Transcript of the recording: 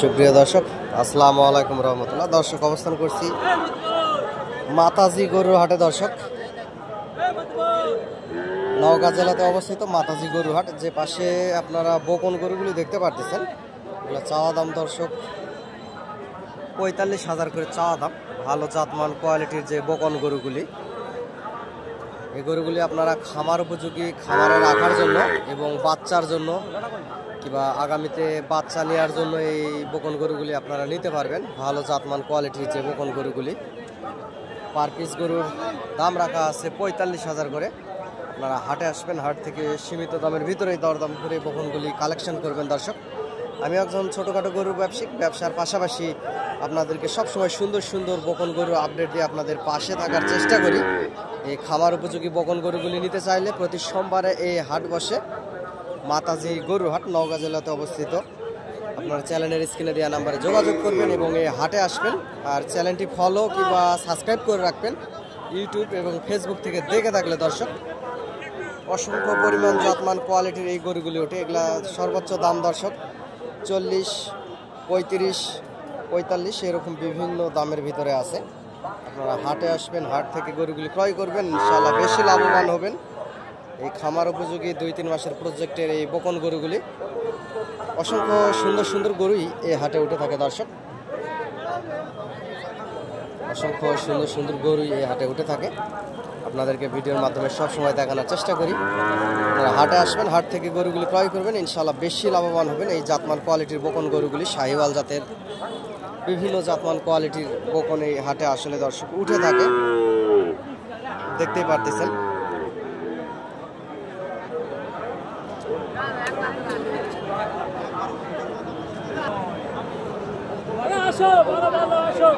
সুপ্রিয় দর্শক, আসসালামু আলাইকুম রহমতুল্লাহ। দর্শক, অবস্থান করছি মাতাজি গরুর হাটে। দর্শক, নওগাঁ জেলাতে অবস্থিত মাতাজি গরুর হাট। যে পাশে আপনারা বকন গরুগুলি দেখতে পারতেছেন, এগুলো চাওয়া দাম দর্শক 45,000 করে চাওয়া দাম। ভালো জাতমান কোয়ালিটির যে বকন গরুগুলি, এই গরুগুলি আপনারা খামার উপযোগী, খামারে রাখার জন্য এবং বাচ্চার জন্য কিংবা আগামীতে বাচ্চা নেওয়ার জন্য এই বকন গরুগুলি আপনারা নিতে পারবেন। ভালো জাতমান কোয়ালিটির যে বকন গরুগুলি, পার পিস গরুর দাম রাখা আছে 45,000 করে। আপনারা হাটে আসবেন, হাট থেকে সীমিত দামের ভিতরেই দরদাম করে বকনগুলি কালেকশন করবেন। দর্শক, আমি একজন ছোটোখাটো গরু ব্যবসায়িক, ব্যবসার পাশাপাশি আপনাদেরকে সবসময় সুন্দর সুন্দর বকন গরু আপডেট দিয়ে আপনাদের পাশে থাকার চেষ্টা করি। এই খামার উপযোগী বকন গরুগুলি নিতে চাইলে প্রতি সোমবারে এই হাট বসে, মাতাজি গরু হাট, নওগাঁ জেলাতে অবস্থিত। আপনার চ্যানেলের স্ক্রিনে দেওয়া নাম্বারে যোগাযোগ করবেন এবং এই হাটে আসবেন। আর চ্যানেলটি ফলো কিংবা সাবস্ক্রাইব করে রাখবেন ইউটিউব এবং ফেসবুক থেকে দেখে থাকলে। দর্শক, অসংখ্য পরিমাণ জাতমান কোয়ালিটির এই গরুগুলি ওঠে। এগুলা সর্বোচ্চ দাম দর্শক 40, 35, 45 এরকম বিভিন্ন দামের ভিতরে আছে। আপনারা হাটে আসবেন, হাট থেকে গরুগুলি ক্রয় করবেন, ইনশাআল্লাহ বেশি লাভবান হবেন। এই খামার উপযোগী 2-3 মাসের প্রজেক্টের এই বকন গরুগুলি, অসংখ্য সুন্দর সুন্দর গরুই এই হাটে উঠে থাকে। দর্শক, অসংখ্য সুন্দর সুন্দর গরুই এই হাটে উঠে থাকে। আপনাদেরকে ভিডিওর মাধ্যমে সবসময় দেখানোর চেষ্টা করি। আপনারা হাটে আসবেন, হাট থেকে গরুগুলি ক্রয় করবেন, ইনশাআল্লাহ বেশি লাভবান হবেন। এই জাতমান কোয়ালিটির বকন গরুগুলি, শাহিওয়াল জাতের বিভিন্ন জাতমান কোয়ালিটির বকন এই হাটে আসলে দর্শক উঠে থাকে, দেখতেই পারতেছেন। আসো, ভালো আসো।